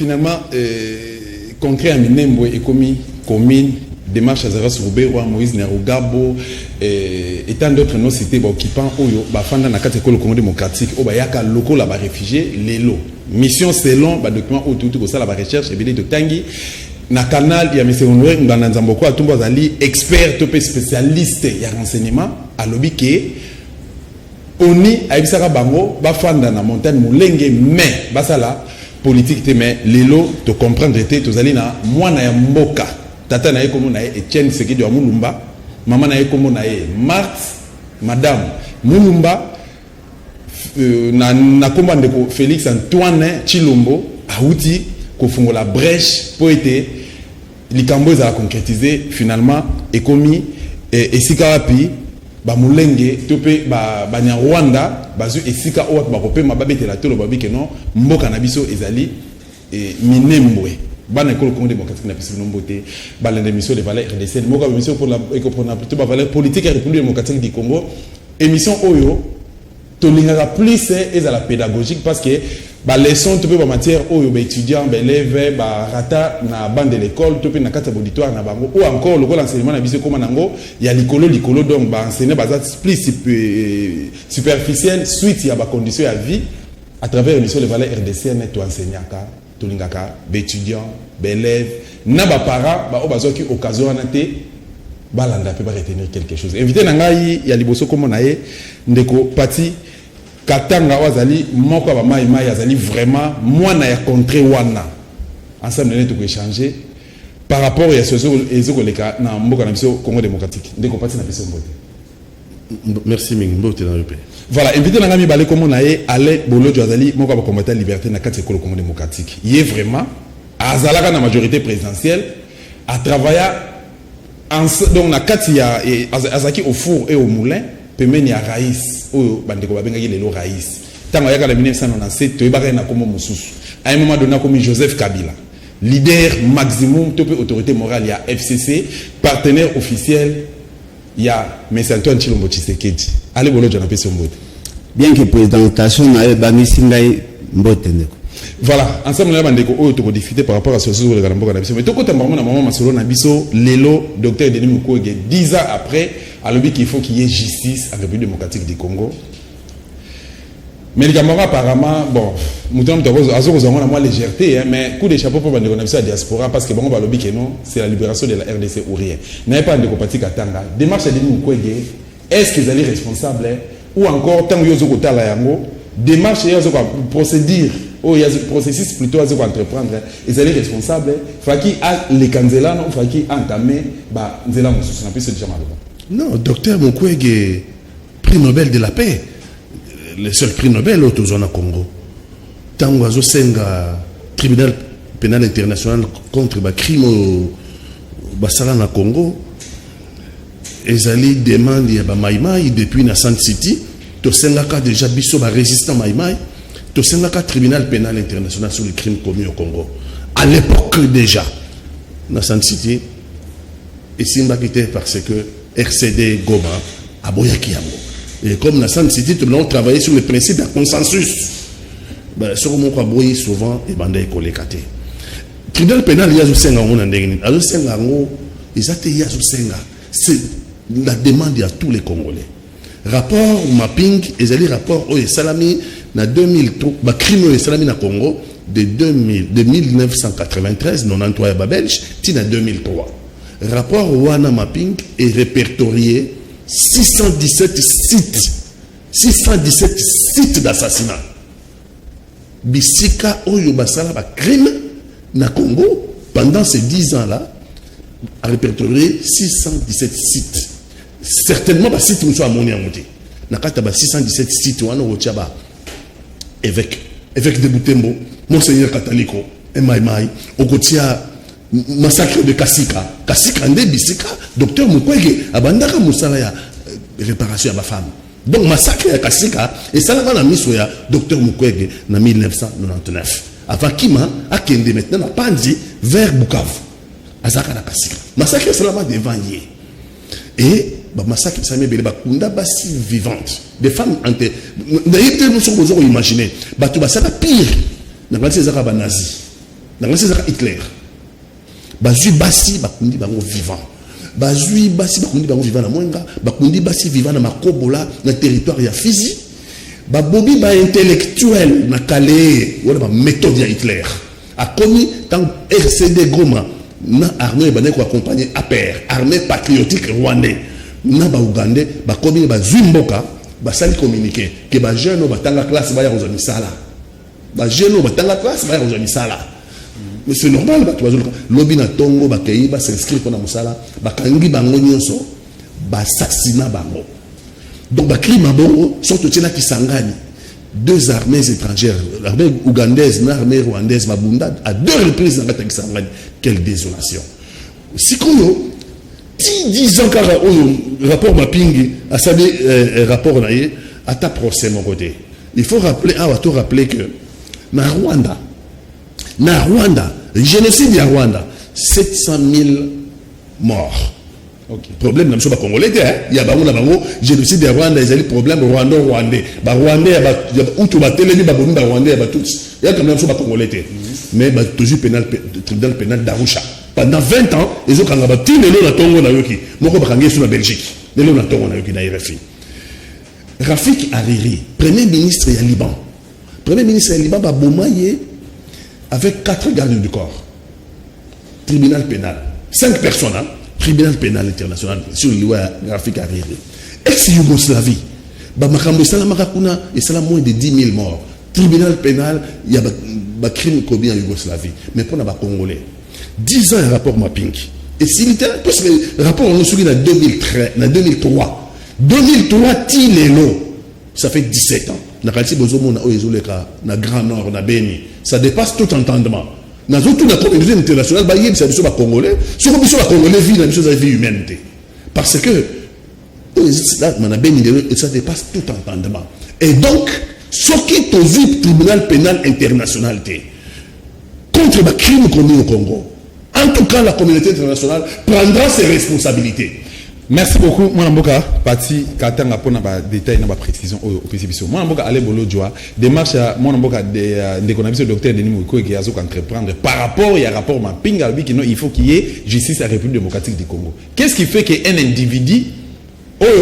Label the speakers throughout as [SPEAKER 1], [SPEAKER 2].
[SPEAKER 1] finalement concret à Minembo et commis commune démarche à Zaras Roubero, Moïse Nerogabo et tant d'autres non cités occupants Oyo Bafanda na kati école Congo démocratique au Bayaka locaux là-bas réfugiés Lelo mission selon document autour de ça la recherche et bien de Tangi na canal il y a monsieur Honoré Ngana Nzamboko atumba zali expert topé spécialiste ya renseignement à lobby que oni aibisaka bango bafanda na montagne mulenge mais basala politique te mais Lelo to comprendre te tozali na mwana ya mboka tata na ye komo na ye Etienne Sekedi wa Mulumba mama na ye komo na ye Marthe madame Mulumba na komba ndeko Félix Antoine Chilombo auti kofungola brèche po ete likambo za concrétiser finalement ekomi esika wapi ba mulenge tope ba nya Rwanda bazu esika o ba kopema babetela tolo babike non mboka na biso ezali Minembwe bana école Congo démocratique na biso nomboté ba l'émission de valeurs RDC moka émission pour la plutôt ba valeurs politique et république démocratique du Congo émission oyo tolingaka plus et la pédagogique parce que ba leçon to pe ba matière oyo ba étudiant ba élève ba rata na bande de l'école to pe na kata auditoire na bango ou encore le l'enseignement na biso comme nango ya likolo donc ba enseigner ba plus superficiel suite ya ba conditions ya vie à travers l'émission de valeurs RDC net to enseignaka tolingaka ba étudiant ba élève na ba parents ba o bazoki occasion na te balanda pe ba retenir quelque chose invité na ngai ya liboso comme na ye ndeko parti Katanga wazali moko ba mai azali vraiment mwana ya contrée wana ensemble nous to échanger par rapport à ce ezoleka na mboka na biso Congo démocratique ndeko parti na biso mbote
[SPEAKER 2] merci mbote dans le pays
[SPEAKER 1] voilà invité na ngami balé comme na ye ale bolojo azali moko ba combattre liberté na kati école Congo démocratique il est vraiment azalaka na majorité présidentielle à travailler donc na kati ya azaki au four et au moulin pemeni ya Raïs oyo bandeko babengaki lelo Raïs tango yaka na 1997 to ibaka na komo mususu à un moment donné comme Joseph Kabila leader maximum topé autorité morale ya FCC partenaire officiel ya M. Antoine Chilombo Tshisekedi allez bolo jana pesi mbote
[SPEAKER 3] bien que présentation na bamisi ngai mbote ndeko
[SPEAKER 1] voilà ensemble na bandeko oyo to discuter par rapport à ce sujet de la mboka na biso mais to kota mbango na maman masolo na biso lelo docteur Denis Mukwege 10 ans après à l'objet qu'il faut qu'il y ait justice en République démocratique du Congo. Mais les camarades apparemment, bon, nous avons moins légèreté, mais coup de chapeau pour la diaspora parce que bon, on va lobby que non, c'est la libération de la RDC ou rien. N'avez pas de compatible à Tanga. Démarche de Mukwege, est-ce qu'ils allaient responsables ou encore tant que vous avez la yango, démarche et procédure ou il y a processus plutôt à entreprendre, ils allaient responsables. Faut qu'il a les canzelans, faut qu'il entamé, bah, nzela mususu na piste de jamal.
[SPEAKER 2] Non, docteur Mukwege, prix Nobel de la paix, le seul prix Nobel au Tozona Congo. Tango azo senga tribunal pénal international contre le crime au Basala na Congo. Ezali demande ya ba Maïmaï depuis na Sand City, to senga ka déjà biso ba résistant Maïmaï, to senga ka tribunal pénal international sur les crimes commis au Congo. À l'époque déjà na Sand City, et simba quitté parce que RCD Goma à Boyakiamo. Et comme dans Sand City, nous avons travaillé sur le principe de consensus. Sur mon cas, souvent, et bandé collecté. Tribunal pénal, il y a un senga, c'est la demande à tous les Congolais. Rapport mapping, et les rapports au Salami, en 2003, crime au Salami na Congo, de 1993, 93 à Belge, en 2003. Rapport Wana Mapping est répertorié 617 sites d'assassinat. Bisika Oyo Basala ba crime na Congo pendant ces 10 ans-là a répertorié 617 sites. Certainement, les sites sont à Moni Amouti. Nakata ba 617 sites wana ochaba évêque de Butembo, Monseigneur Kataliko, Maïmaï, Okotia massacre de Kasika nde bisika docteur Mukwege abandaka musala ya réparation à ma femme. Donc massacre ya Kasika et ça va na miso ya docteur Mukwege en 1999 avant Kima akende maintenant na Panzi vers Bukavu azaka na Kasika massacre seulement devant yé et ba massacre ça mebele ba kunda basi vivante des femmes ante d'ailleurs nous sommes besoin imaginer ba tu basaka pire na ngati ezaka ba nazi dans c'est Hitler bazui basi bakundi bango vivant bazui basi bakundi bango vivant na mwenga bakundi basi vivant na makobola na territoire ya Fizi babobi ba intellectuel na kale wala ba méthode ya Hitler a commis tant RCD Goma na armée ba ko accompagner APR armée patriotique rwandais na ba Ougandais ba commis ba Zimboka ba sali communiquer que ba jeune ba tanga classe ba ya kozami sala ba jeune ba tanga classe ba ya kozami sala mais c'est normal ba tuazo lobby na tongo ba kei ba s'inscrire pour na musala ba kangi bango nyonso ba assassina bango donc ba crime bango sont tena kisangani deux armées étrangères l'armée ougandaise na l'armée rwandaise mabunda à deux reprises na kata kisangani quelle désolation sikoyo 10 ans car rapport mapping a sabi rapport naie à ta procès mon côté il faut rappeler que na Rwanda génocide à Rwanda 700 000 morts. Okay. Problème na mso ba congolais il y a bango na bango génocide à Rwanda ils ont problème rwandais ba rwandais ba utu ba telemi ba bonda rwandais ba tous il y a quand même mso ba congolais mais ba toujours tribunal pénal d'Arusha pendant 20 ans ils ont quand ba tine le na tongo na yoki moko ba kangi sur la Belgique le na tongo na yoki na RFI Rafik Hariri premier ministre du Liban ba bomaye avec 4 gardes du corps tribunal pénal 5 personnes tribunal pénal international sur le Rafik Hariri ex-Yougoslavie ba makambo salamaka kuna et ça moins de 10 000 morts tribunal pénal il y a ba crime commis en Yougoslavie mais pour na ba congolais 10 ans un rapport mapping et s'il était parce que le rapport on sougi en 2003 tilelo ça fait 17 ans na kalisi bozomona o ezoleka na Grand Nord na Beni ça dépasse tout entendement na zotu na communauté internationale ba yebisa biso ba congolais sur biso ba congolais vie na biso za vie humanité parce que là na Beni ça dépasse tout entendement et donc ce qui est au tribunal pénal international contre le crime commis au Congo en tout cas la communauté internationale prendra ses responsabilités.
[SPEAKER 1] Merci beaucoup, mon amboka. Parti katanga pona ba détail na ba précision au précision. Mon amboka ale bolo joie démarche mon amboka de connaissance docteur Denis Mouyko qui a entreprendre par rapport il y a rapport mapping albi qui non il faut qu'il y ait justice à la République démocratique du Congo. Qu'est-ce qui fait qu'un individu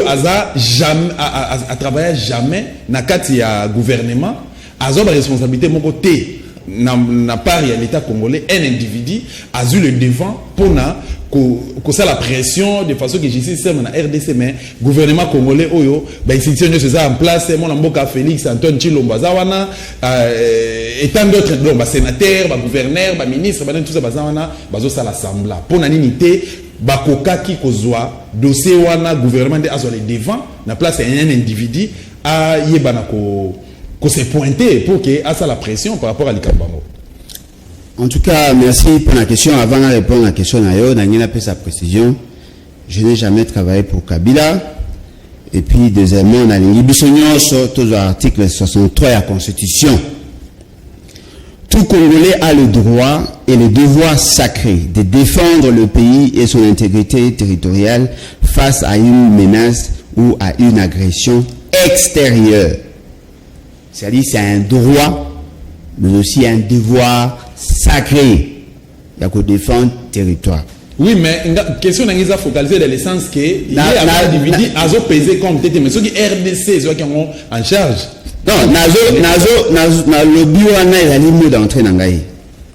[SPEAKER 1] aza jamais à travailler jamais na kati ya gouvernement a ba responsabilité mon côté na part ya l'état congolais un individu a eu le devant pour na que ça la pression de façon que justice na RDC mais gouvernement congolais oyo ba institution de ça en place mon amboka Félix Antoine Tshilombo zawana et tant d'autres donc ba sénateur ba gouverneur ba ministre ba tout ça bazawana bazo ça l'assemblée pour na ninité ba kokaki kozwa dossier wana gouvernement de azo les devant na place un individu a yebana ko se pointer pour que à ça la pression par rapport à l'Ikambango.
[SPEAKER 3] En tout cas, merci pour la question. Avant de répondre à la question, Daniel a fait sa précision. Je n'ai jamais travaillé pour Kabila. Et puis, deuxièmement, on a l'Ibissonion sur tous les articles 63 de la Constitution. Tout Congolais a le droit et le devoir sacré de défendre le pays et son intégrité territoriale face à une menace ou à une agression extérieure. C'est-à-dire c'est un droit, mais aussi un devoir sacré. Il y a que défendre le territoire.
[SPEAKER 1] Oui, mais la question n'est pas focalisée dans le sens que il y a un individu à peser comme TT, mais ceux qui RDC, ceux qui ont en charge.
[SPEAKER 3] Non, na lobby wana il y a des mots d'entrée dans gaï.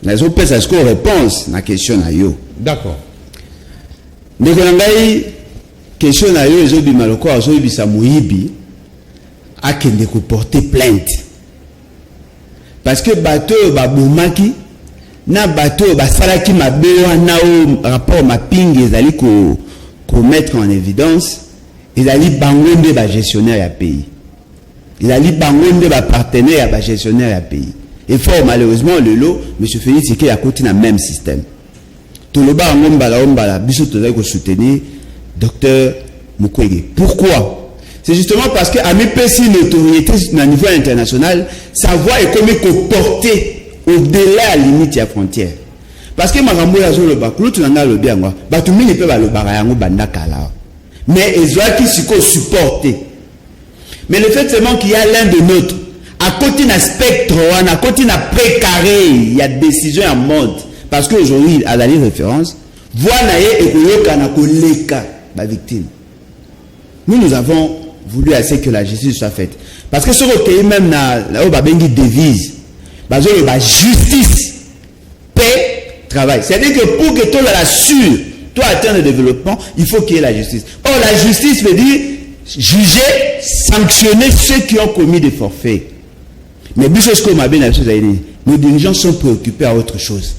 [SPEAKER 3] Nazo pesa ce qu'on réponse na question na yo.
[SPEAKER 1] D'accord.
[SPEAKER 3] Mais quand gaï question na yo ezo bima loko azo bisa muyibi a kende ko porter plainte. Parce que bateau ba boumaki na bateau ba salaki mabe wana o rapport mapping ezali ko mettre en évidence ezali bangonde ba gestionnaire ya pays. Il a dit bangonde ba partenaire ba gestionnaire ya pays. Et fort malheureusement le lot M. Félix Tshisekedi a côté dans même système. Tout le ba ombala biso to ko soutenir docteur Mukwege. Pourquoi? C'est justement parce que à MPC l'autorité à niveau international, sa voix est comme portée au-delà à la limite de la frontière. Parce que Marambo yazo le bakulu tu n'as le bien moi. Batumi ne peut pas le barayango banda kala. Mais ils ont qui supporter. Mais le fait seulement qu'il y a l'un de notre à côté d'un spectre, à côté d'un précaré, il y a décision en mode. Parce qu'aujourd'hui, à la référence, voilà et la victime. Nous avons voulu assez que la justice soit faite. Parce que ce que même là, où il devise, la justice, paix, travail. C'est-à-dire que pour que toi l'assure, toi atteindre le développement, il faut qu'il y ait la justice. Or, la justice veut dire juger, sanctionner ceux qui ont commis des forfaits. Mais nos dirigeants sont préoccupés à autre chose.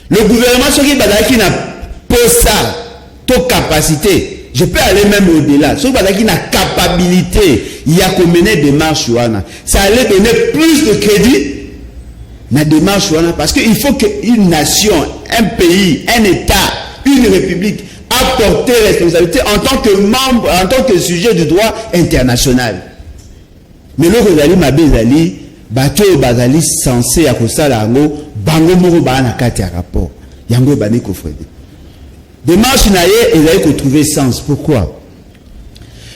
[SPEAKER 3] Le gouvernement, ce qui n'a pas ça, toute capacité, je peux aller même au-delà. Ce qui n'a capacité, il y a qu'on mener des marches, ça allait donner plus de crédit la démarche, parce qu'il faut qu'une nation, un pays, un État, une république apporte responsabilité en tant que membre, en tant que sujet du droit international. Mais le Rosali Mabezali, bateau Bazali censé à Kosala Ango, Bango Moro Bana Kati à rapport. Yango Baneko Fredé. Démarche naïe, il a eu trouver sens. Pourquoi?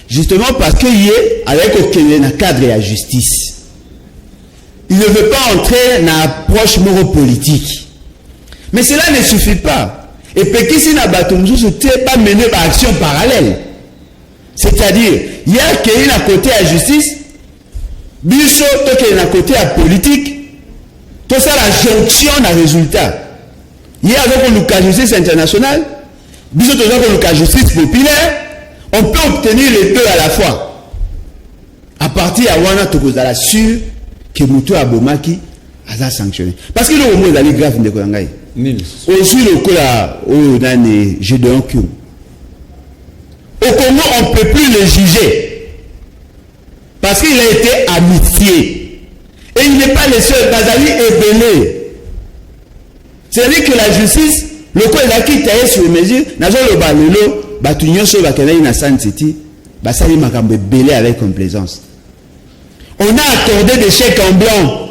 [SPEAKER 3] Justement parce qu'il y a avec aucun cadre de la justice. Il ne veut pas entrer dans l'approche moro-politique. Mais cela ne suffit pas. Et puis, si n'a pas mené par action parallèle. C'est-à-dire, il y a quelqu'un à côté à la justice, biso, quelqu'un à côté à la politique, tout ça la jonction d'un résultat. Il y a avec la justice internationale, biso, avec la justice populaire, on peut obtenir les deux à la fois. À partir de Wana Tokozala sûr que Moutou Abomaki a sanctionné. Parce que le mot est grave de Kolangaï. Aussi le cas au dernier jeu de Hankyou. Au Congo, on ne peut plus le juger. Parce qu'il a été amnistié. Et il n'est pas le seul. Bazali est belé. C'est-à-dire que la justice, le coup est là qui taille sur mesure, n'a pas le balolo, batunyo sur la canal na San City, basali makambe belé avec complaisance. On a accordé des chèques en blanc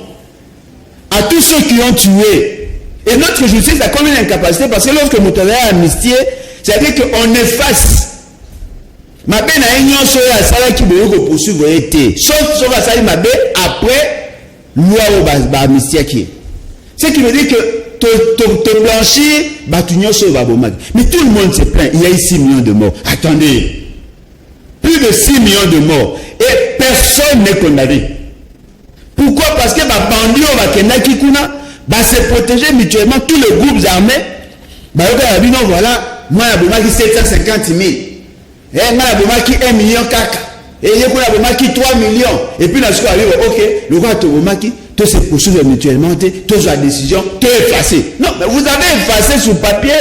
[SPEAKER 3] à tous ceux qui ont tué. Et notre justice a comme une incapacité parce que lorsque Moutala a amnistié, c'est-à-dire qu'on efface. Ma belle n'a rien sur la salle qui veut poursuivre été. Sauf sur la salle ma belle après loi au amnistie qui est. Ce qui veut dire que te blanchir, batunyo sur Babomag. Mais tout le monde se plaint. Il y a eu 6 millions de morts. Attendez. Plus de 6 millions de morts. Et personne n'est condamné. Pourquoi? Parce que les bandits va se protéger mutuellement tous les groupes armés. Voilà, moi j'ai 750 000. Et moi j'ai 1 million caca. Et j'ai 3 millions. Et puis là, ok, le roi Tobomaki, tout se poursuivre mutuellement, toute la décision, tout est effacé. Non, mais vous avez effacé sur papier.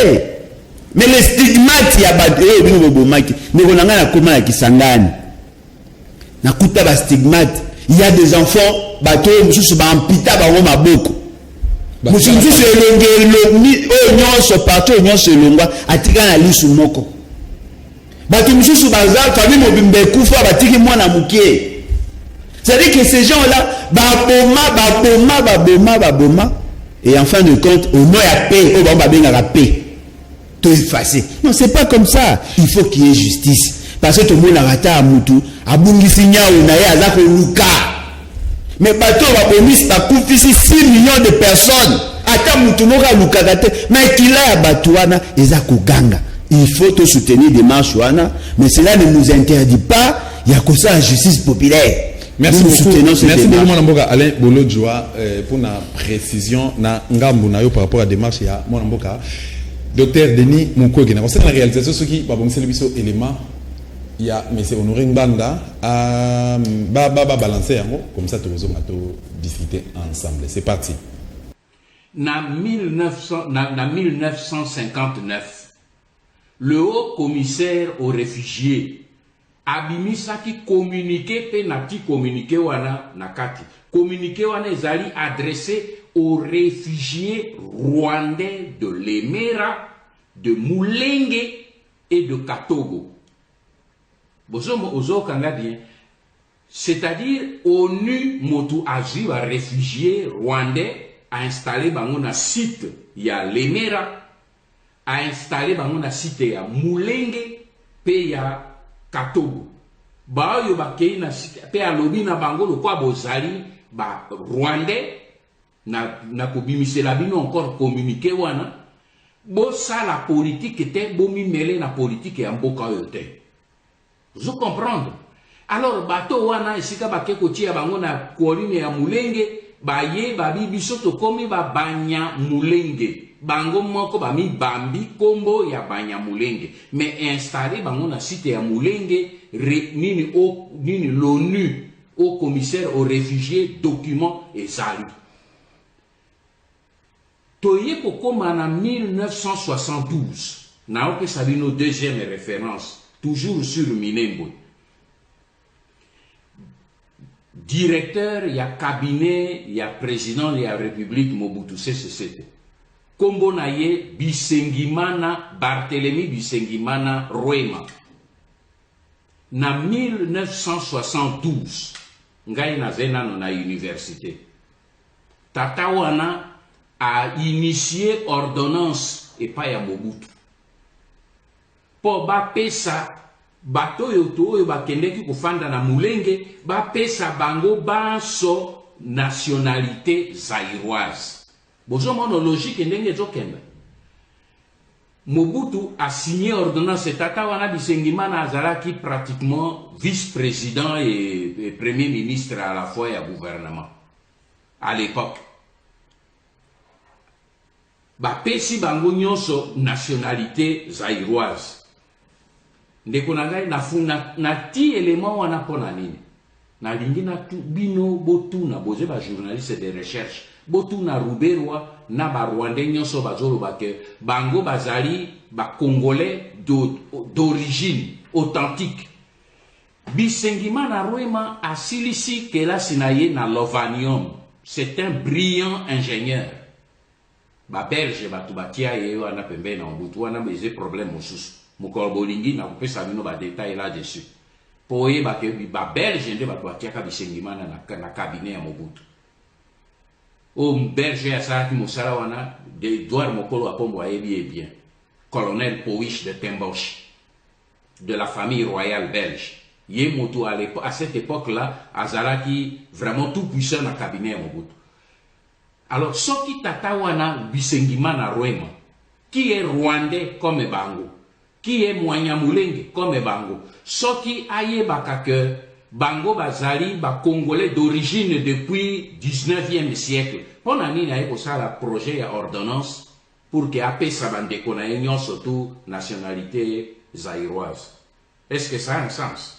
[SPEAKER 3] Mais les stigmates, il y a battu, il y a des enfants, bateau, sous pita, maboko. Monsieur, partout, atika na lisu moko. Bateau, sous bazar, famille mobimbe kufa, batiki mwana mukie. C'est-à-dire que ces gens-là, baboma, et en fin de compte, au moins à paix, au bambabé à paix. Tout effacé. Non, c'est pas comme ça. Il faut qu'il y ait justice. Parce que tout le monde a raté à Moutou, à Bungisinya ou Naye, à Zako Luka. Mais bateau va promis, t'as coupé 6 millions de personnes. Ata Moutou Mora Luka gate. Mais qu'il a à Batouana, et Zako Ganga. Il faut te soutenir des marches, mais cela ne nous interdit pas. Il y a que ça la justice populaire.
[SPEAKER 1] Merci beaucoup. Merci beaucoup, mon amboka Alain Bolodjoa, pour la précision na ngambu na yo par rapport à la démarche ya mon amboka. Docteur Denis Mukwege, na la réalisation ce qui va bon c'est biso élément il y a monsieur Honoré Mbanda à balancer comme ça tous on discuter ensemble. C'est parti.
[SPEAKER 4] Na 1959 le haut commissaire aux réfugiés abimisa qui communiqué pe na ti communiqué wana nakati communiqué wana ezali adressé aux réfugiés rwandais de Lemera, de Mulenge et de Katogo. C'est-à-dire ONU motu azi wa réfugiés rwandais a installé bango site ya Lemera, a installé bango site ya Mulenge pe ya Katogo. ba oyo bakei na pe alobi na bango lokwa bozali ba rwandais na kobimisela bino encore communiqué wana bosala politique te bomimele na politique ya mboka oyo te. Vous comprendre? Alors bato wana esika bake kotia bango na koline ya mulenge baye babi biso tokomi babanya mulenge bango moko bami bambi kombo ya banya mulenge mais installé bango na site ya mulenge nini l'ONU au commissaire aux réfugiés document ezali toye kokoma en 1972 na opesa bino deuxième référence toujours sur Minembwe. Directeur ya cabinet ya président ya République Mobutu Sese Seko. Kombo na ye Bisengimana Barthélemy Bisengimana Rwema. Na 1972 ngai nazena na université. Tata wana a initié ordonnance epa ya Mobutu. Po ba pesa bato yoto oyo bakendeki kofanda na mulenge ba pesa bango banso nationalité zaïroise. Bozo monologique ndenge ezokenda. Mobutu a signé ordonnance tata wana Bisengimana azalaki pratiquement vice-président et premier ministre à la fois ya gouvernement à l'époque. Ba pesi bango nyonso nationalité zaïroise. Ndeko na ngai na ti élément wana pona nini na lingi na tu bino botuna boze ba journaliste de recherche botuna Ruberwa na ba Rwandais nyonso bazoloba ke bango bazali ba Congolais d'origine authentique. Bisengimana Rwema asilisi kelasi na ye na Lovanium. C'est un brillant ingénieur. Ba Belge batu batia ye wana pembe na Mobutu wana beze problème mosusu. Mukolbolingi na kupesa bino ba détail là-dessus. Poye ba ke ba Belge nde batu batia ka Bisengimana na cabinet ya Mobutu. O Belge ya saraki mosala wana de Edouard Mokolo Apombo ayebi bien. Colonel Powich de Temboche de la famille royale belge. Ye moto à cette époque-là azalaki vraiment tout puissant na cabinet ya Mobutu. Alors soki tata wana Bisengimana Rwema qui est rwandais comme bango qui est Mwanyamulenge comme bango soki ayebaka que bango bazali ba Congolais d'origine depuis 19e siècle pona nini aye kosala projet ya ordonnance pour que apesa bandeko na ye nyonso tout nationalité zaïroise. Est-ce que ça a un sens?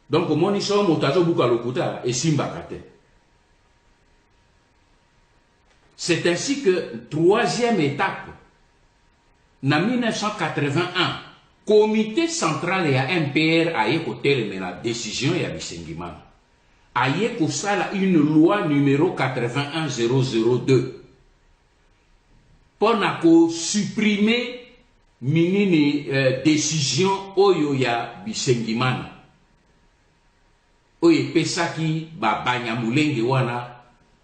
[SPEAKER 4] Donc omoni so moto azobuka lokuta esimbaka te. C'est ainsi que troisième étape en 1981, comité central et MPR a eu la décision et a Bisengimana. A eu une loi numéro 81002 pour supprimer minini décision oyo ya Bisengimana. Oye pesaki ba Banyamulenge wana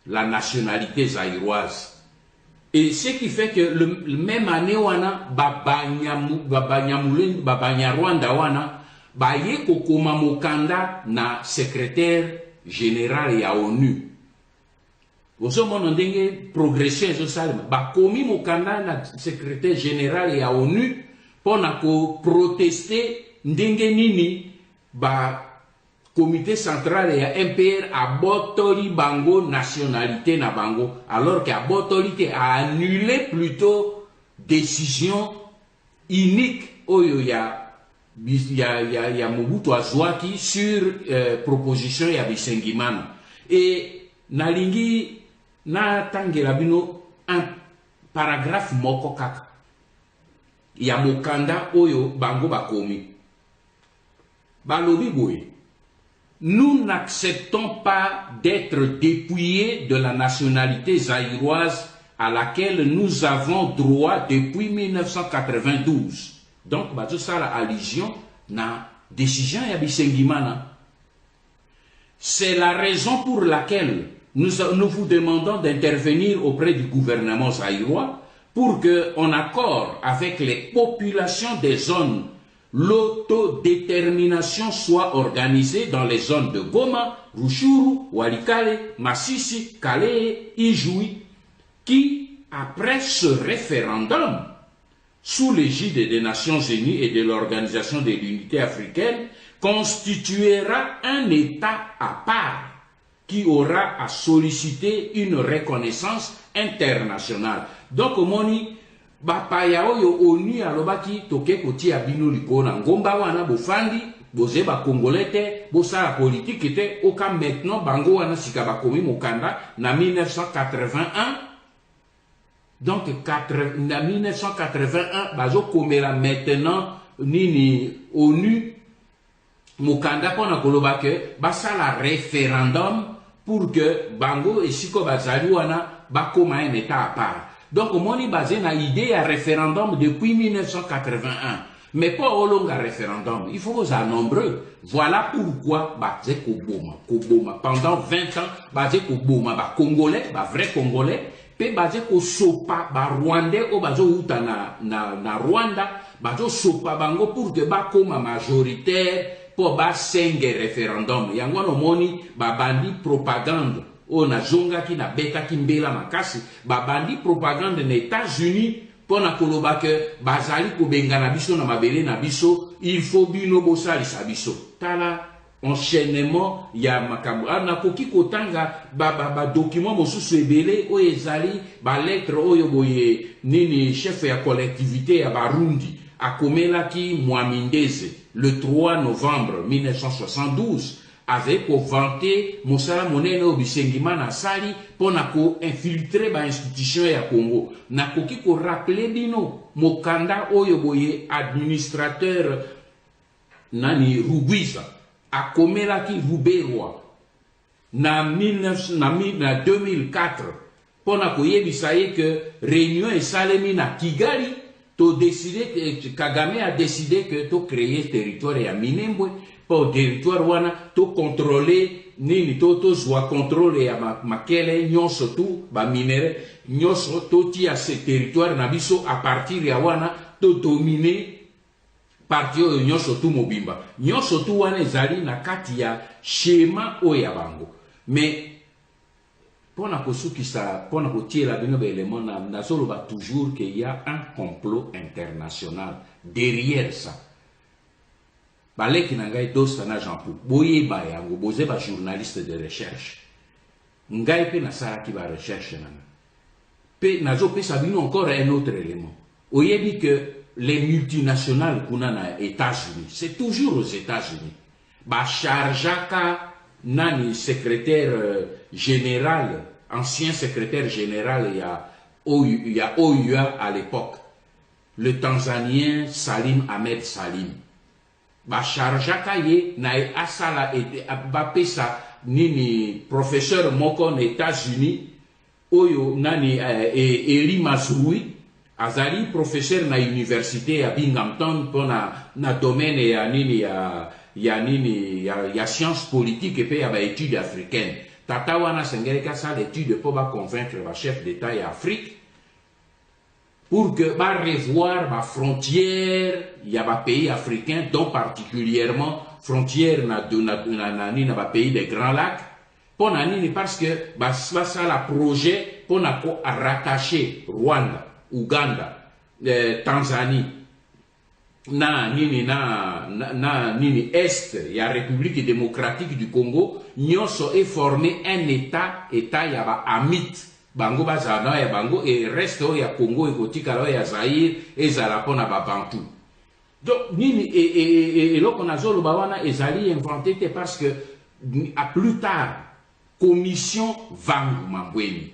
[SPEAKER 4] la nationalité zaïroise. Et ce qui fait que le même année wana Banyarwanda wana baye kokoma mokanda na secrétaire général ya ONU. Vous avez ndenge progression zo salma ba komi mokanda na secrétaire général ya ONU pona ko protester ndenge nini ba comité central et MPR a botoli bango nationalité na bango alors que a botoli a annulé plutôt décision unique oyo ya Mobutu azwaki sur proposition ya Bisengimana. Et nalingi na tangela bino un paragraphe moko kaka ya mokanda oyo bango bakomi balobi boye. Nous n'acceptons pas d'être dépouillés de la nationalité zaïroise à laquelle nous avons droit depuis 1992. Donc, ça la allusion na décision ya Bisengimana. C'est la raison pour laquelle nous vous demandons d'intervenir auprès du gouvernement zaïrois pour que, en accord avec les populations des zones l'autodétermination soit organisée dans les zones de Goma, Ruchuru, Walikale, Masisi, Kale, Ijoui, qui, après ce référendum, sous l'égide des Nations Unies et de l'Organisation de l'Unité africaine, constituera un État à part qui aura à solliciter une reconnaissance internationale. Donc, moni, bapaya oyo oni alobaki toke koti abino likona ngomba wana bofandi boze ba congolais bosala politique te oka maintenant bango wana sika bakomi mokanda na 1981. Donc na 1981 bazo komela maintenant nini ONU mokanda pona koloba ke basala référendum pour que bango esiko bazali wana bakoma un état à part. Donc, on est basé sur l'idée à référendum depuis 1981. Mais pas au long référendum. Il faut vous en nombreux. Voilà pourquoi, basé Koboma. Pendant 20 ans, basé Koboma, Congolais, vrai Congolais, puis basé Sopa, Rwandais, ou basé Outa na Rwanda, basé Sopa Bango pour que Bakoma majoritaire, pour bas 5 référendum. Yango no moni, bandi propagande. On a zonga qui na beta qui mbela makasi ba bandi propagande na États-Unis pour na koloba que bazali ko benga na biso na mabele na biso il faut bino bosali sa biso tala enchaînement ya makambo na koki kotanga ba document mosusu ebele o ezali ba lettre oyo boye nini chef ya collectivité ya Barundi akomela ki Mwamindeze le 3 novembre 1972 avait pour vanter Moussala Monene Obisengima na sali pour na ko infiltrer ba institution ya Congo na koki ko rappeler bino mokanda oyo boye administrateur nani Rugwiza akomela ki Ruberwa na 2004 pour na ko yebisa ye que réunion esalemi na Kigali to décider que Kagame a décidé que to créer territoire ya Minembwe pour territoire wana to contrôler nini to zwa contrôler ya makele nyonso tu ba minere nyonso to ti a ce territoire na biso à partir ya wana to dominer parti oyo nyonso tu mobimba nyonso tu wana ezali na kati ya schéma oya bango. Mais pona kosukisa pona kotiela bino ba élément na soloba toujours qu'il y a un complot international derrière ça. Baleki nangai dosta na Jean-Paul boye ba yango boze ba journaliste de recherche ngai pe na sala ki ba recherche nanga pe nazo pe sabino encore un autre élément oyebi que les multinationales kuna na États-Unis c'est toujours aux États-Unis ba chargeaka nani secrétaire général ancien secrétaire général il y a OUA à l'époque le Tanzanien Salim Ahmed Salim ba chargeaka ye na asala ete bapesa nini professeur moko na États-Unis oyo nani Eli Mazrui azali professeur na université ya Binghamton pona na domaine ya nini ya sciences politiques et puis ya ba études africaines tata wana sengereka sa l'étude pour ba convaincre ba chef d'état ya Afrique pour que ba revoir ma frontière il y a des pays africains dont particulièrement frontière na ba pays des Grands Lacs pour nani parce que ba ça la projet pour na ko rattacher Rwanda Ouganda Tanzanie na nini est ya République démocratique du Congo nyonso est formé un état ya ba amit bango bazana ya bango et reste ya Congo et kotika ya Zaïre et zala pona ba Bantu. Donc nini et là qu'on a zolo bawana ezali inventé parce que à plus tard commission Vangu Mambweni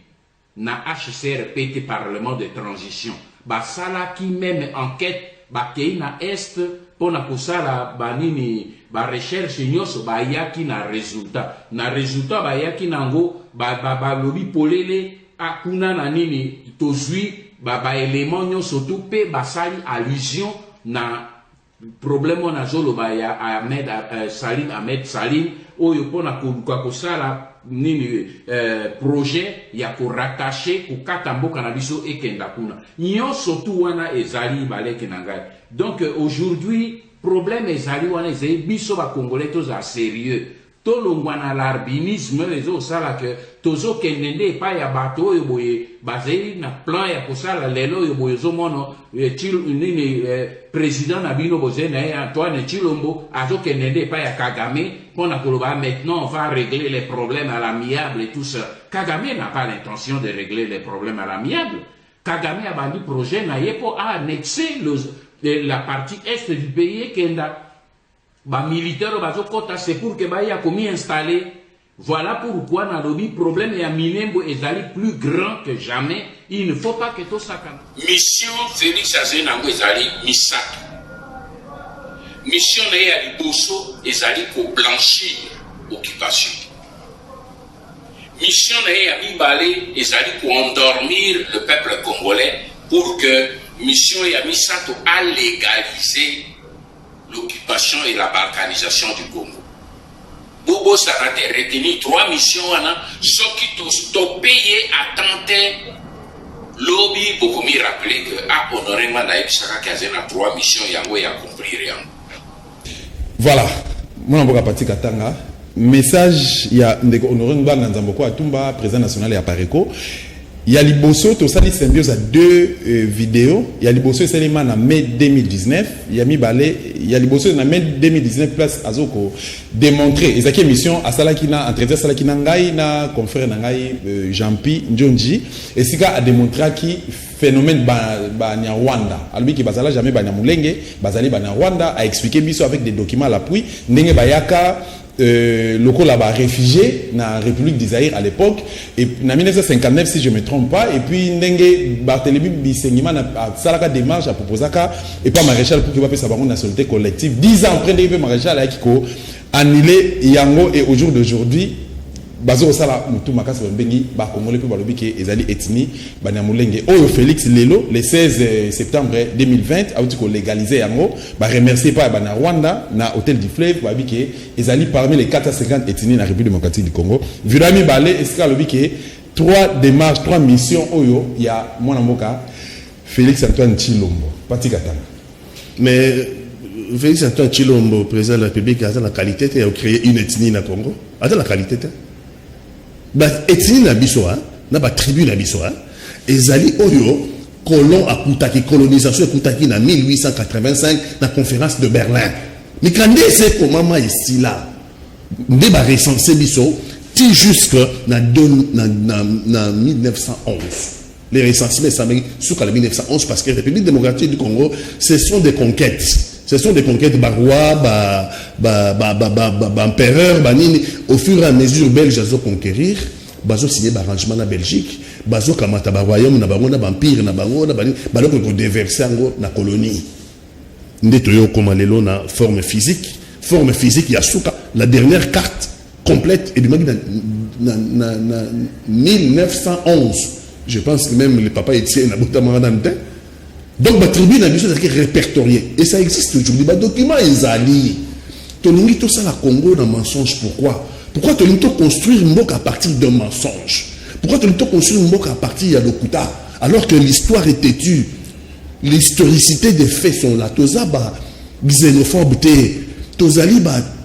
[SPEAKER 4] na HCRPT Parlement de transition ba sala qui même enquête ba kei na est pona kusala ba nini ba recherche nyonso ba yaki na résultat ba yaki nango ba lobi polele akuna na nini tozui ba élément nyonso tu pe basali allusion na problème na zolo ba ya Salim Ahmed Salim oyo pona koluka kosala nini projet ya ko rattacher ko katamboka na biso ekenda kuna nyonso tu wana ezali baleki na ngai. Donc aujourd'hui problème ezali wana ezali biso ba congolais toza sérieux tolongwa na l'arbinisme ezosala ke tozokende nde epai ya bato oyo boye bazali na plan ya kosala lelo oyo boye ozomona nini président na bino bozali na ye Antoine Tshilombo azokende nde epai ya Kagame mpona koloba maintenant on va régler les problèmes à l'amiable et tout ça. Kagame n'a pas l'intention de régler les problèmes à l'amiable. Kagame a bandi projet na ye po annexer la partie est du pays kenda ba militaire bazo kota c'est pour que ba ya komi installé. Voilà pourquoi na lobi problème ya Minembo ezali plus grand que jamais. Il ne faut pas que tout ça can. Mission Félix Azenango ezali misato. Mission na ya liboso ezali ko blanchir occupation. Mission na ya mibale ezali ko endormir le peuple congolais pour que mission ya misato a légaliser l'occupation et la balkanisation du Congo. Bobo Sarate retenu 3 missions soki to payé à tenter lobby beaucoup me rappeler que a honoré Manaïb Saka Kazena 3 missions yango ya compris rien.
[SPEAKER 1] Voilà, mon mboka pati katanga message ya ndeko honoré Nganga Nzamboko Atumba président national ya Pareko. Il y a Liboso, tout ça, il symbiose à 2 vidéos. Il y a Liboso, c'est en mai 2019. Il y a Mibale, il y a Liboso, en mai 2019, place Azoko, démontrer. Et cette émission, à Salakina, entretien Salakina Ngai, na confrère Ngai, Jean-Pi, Ndjonji. Et c'est a démontré qui phénomène Banya Rwanda. Alors, qui basala jamais Banya Mulenge, basali Banya Rwanda, a expliqué biso avec des documents à l'appui. Ndenge Bayaka, locaux là-bas réfugiés dans la République d'Isaïr à l'époque et en 1959 si je me trompe pas et puis Ndenge Barthélemy Bisenima a salaka démarche à proposer et pas maréchal pour qu'il va faire sa nationalité collective 10 ans après Ndenge maréchal a kiko annulé Yango et au jour d'aujourd'hui bazo sala mutu makasi bengi ba congolais pe balobi ke ezali ethnie banyamulenge oyo Félix Lelo le 16 septembre 2020 a outi ko légaliser yango ba remercier pas bana Rwanda na hôtel du Fleuve ba bi ke ezali parmi les 450 ethnies na République démocratique du Congo virami balé eska lobi ke 3 démarches 3 missions oyo ya mwana mboka Félix Antoine Tshilombo patikatana
[SPEAKER 2] mais Félix Antoine Tshilombo président de la République a la qualité de créer une ethnie na Congo a la qualité ba ethnie na biso na ba tribu na biso ezali oyo colon akutaki colonisation akutaki na 1885 na conférence de Berlin mais quand c'est comment ici là nde ba recenser biso ti jusque na 1911 les recensements ça sous la 1911 parce que la République démocratique du Congo ce sont des conquêtes. Ce sont des conquêtes barois, empereurs, au fur et à mesure belges ont conquérir, bazo signé arrangement na Belgique, bazo kamata ba royaume na bango na empire na bango na baloko ko déverser ngo na colonie. Ndeto yo comme lelo na forme physique ya suka la dernière carte complète et du na 1911. Je pense que même le papa Etienne na botama na nte. Donc, la tribu n'a besoin d'être répertoriée. Et ça existe aujourd'hui. Les documents, ils allient. Tu as tout ça, la Congo, dans mensonge. Pourquoi? Pourquoi tu as construire une moque à partir d'un mensonge? Pourquoi tu as construire une moque à partir de l'Okuta? Alors que l'histoire est têtue. L'historicité des faits sont là. Tu as xénophobe, tu as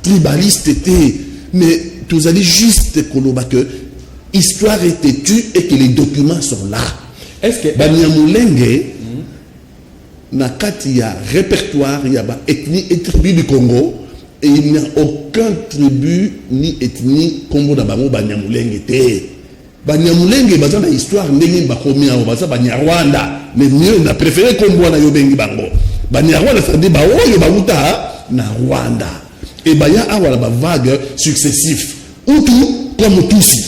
[SPEAKER 2] tribaliste, mais tu as juste que l'histoire est têtue et que les documents sont là. Est-ce que Banyamulenge na kati ya répertoire ya ba ethnie et tribu du Congo et il n'y a aucun tribu ni ethnie Congo na bango Banyamulenge te Banyamulenge baza na histoire ndenge ba komia baza Banyarwanda mais mieux na préféré Congo na yo bengi bango Banyarwanda ça dit ba oyo ba uta na Rwanda et ba ya awala ba vague successif Hutu comme Tutsi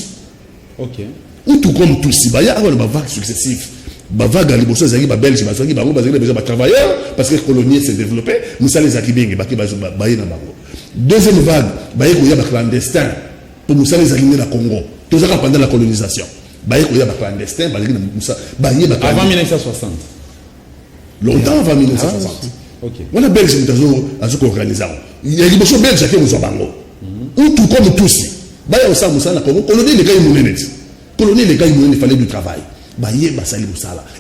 [SPEAKER 2] Hutu comme Tutsi ba ya awala ba vague successif Bavaga liboso zaki ba belge bazaki bango bazaki besoin ba travailleurs parce que colonie s'est développé musa les akibenge baki bazo baye na bango deuxième vague baye ko ya ba clandestin pour musa les akibenge na Congo tout ça pendant la colonisation baye ko ya ba clandestin bazaki na musa baye ba
[SPEAKER 1] avant 1960
[SPEAKER 2] longtemps avant 1960 OK on a belge mutazo azuko organiser ya liboso belge ke musa bango ou tout comme tous baye au sa musa na Congo colonie les gars muneneti colonie les gars il fallait du travail.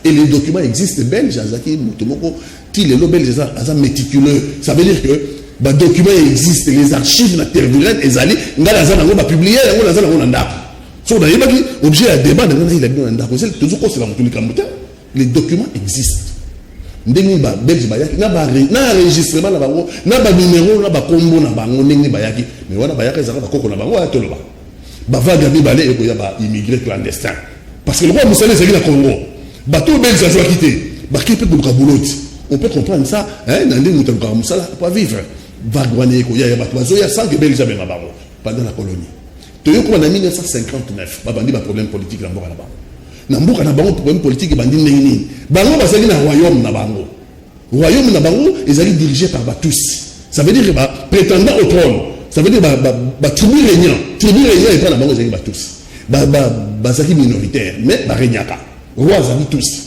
[SPEAKER 2] Et les documents existent belges, les lobels sont méticuleux. Ça veut dire que les documents existent, les archives naturelles, les alliés, on a publié, on a so on a objet à débat, les documents existent. Ndenge ba belge bayaki na enregistrement na bango na ba numéro na ba kombo na bango ndenge bayaki mais wana bayaki ezaka ba koko na bango ya toloba ba vague bi balé e ko ya ba immigré clandestin parce que le roi Moussala c'est na Congo ba tout belge a quitté ba qui peut ko bouloti on peut comprendre ça hein na ndenge mutu ko Moussala pas vivre vague wana ko ya ba bazo ya sans que belge ba bango pendant la colonie to yo ko na 1959 ba bandi ba problème politique na mboka na bango na mboka na bango problème politique bandi ndenge bango basali na royaume na bango ezali dirigé par Batousi. Ça veut dire que prétendant au trône, ça veut dire tribu régnant et pas la bango ezali Batousi. Bazali minoritaire mais regnaka. Roi ezali tous.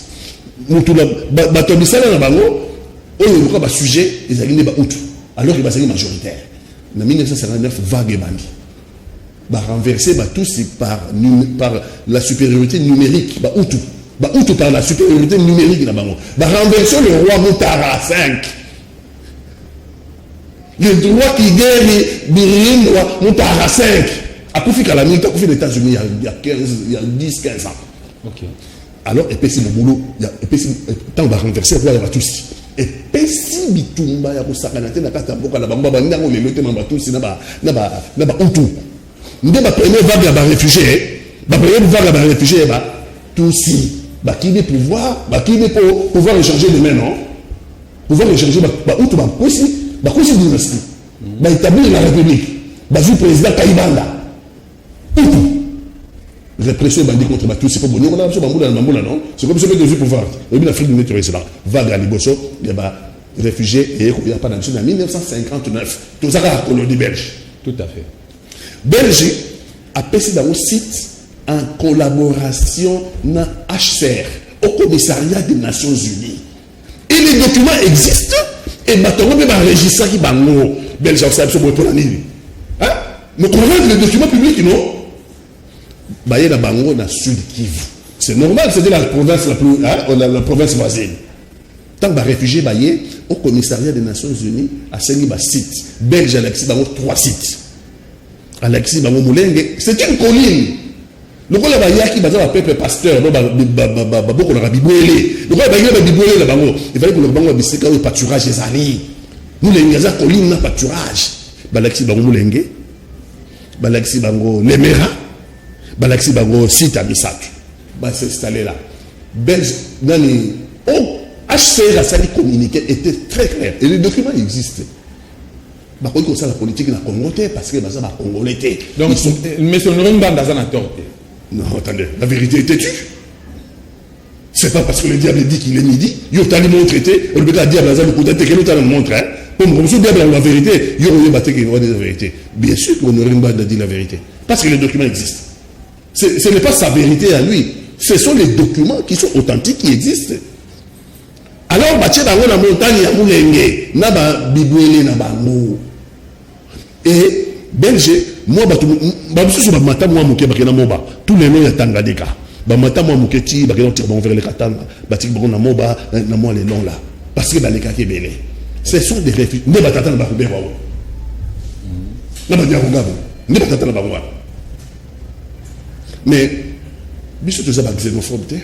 [SPEAKER 2] Mutula batobisala na bango oyo ko ba sujet ezali ne ba utu alors que bazali majoritaire. Na 1959 vague bandi. Renversé Batousi par la supériorité numérique Utu par la supériorité numérique renverser le roi Moutara 5 le droit qui guérit roi Moutara 5 a Koufi Kalami a Koufi les États-Unis il y a 10-15 ans.
[SPEAKER 3] Okay.
[SPEAKER 2] Alors et puis c'est le boulot tant va renverser le roi Batousi et puis si bitumba ya kosakanate na kata mboka na bango banda ngo lelo te na Batousi na ba Utu. Ndé ma première vague à réfugiés, tout si, qui veut pouvoir, qui veut pouvoir échanger de main, non? Pouvoir échanger, où tu vas aussi dynastie, établir la République, vu président Kaïbanda, répression bandit contre tout, c'est pas bon, on a non? C'est comme ça que je pouvoir. Et bien l'Afrique du Nord, c'est là, vague à Liboso, il y a réfugiés et il n'y a pas d'ambition en 1959, tout ça a colonie belge.
[SPEAKER 3] Tout à fait.
[SPEAKER 2] Belgique a passé dans un site en collaboration avec HCR, au commissariat des Nations Unies. Et les documents existent et maintenant même enregistré qui bango Belgique ça pour la nuit. Hein? Mais comment les documents publics non? Baye na bango na Sud Kivu. C'est normal, c'est la province la plus la province voisine. Tant que réfugiés baye au commissariat des Nations Unies à Sengi ba site. Belge Alexis bango 3 sites. Alexis Bango Moulenge, c'est une colline. Le roi Bayaki, le peuple pasteur, le il fallait que le bango ait le pâturage des alliés. Nous, les Ngaza colline, n'a pâturage. Alexis Bango Moulenge, Alexis Bango Lemera, Alexis Bango Sita Misatu. C'est installé là. Belge, dans les. Oh, HCR, ça communiqué était très clair. Et les documents existent. Comme ça la politique na Congo parce que ça va congolais.
[SPEAKER 1] Donc mais son nom bande dans un tort.
[SPEAKER 2] Non, attendez, la vérité était tue. C'est pas parce que le diable dit qu'il est midi, il t'a montré, on le diable dans le coup d'être que l'autre montre hein. Comme si le diable a la vérité, il y aurait battu qu'il y aurait la vérité. Bien sûr qu'on n'aurait pas dit la vérité parce que les documents existent. Ce n'est pas sa vérité à lui, ce sont les documents qui sont authentiques qui existent. Alors, Mathieu Bango na montagne ya Moulenge, na ba bibouélé na bango. Et Belge, moi, tous les noms ya Tanganyika. Bamata moi muketi, bakena tirban vers les katanga, batik bon na moba, na moi les noms là. Parce que baleka ke belé. Ce sont des réfugiés. Ne batata na bakube wa. Na ba diaronga. Ne batata na bakwa. Mais biso to za ba xénophobe.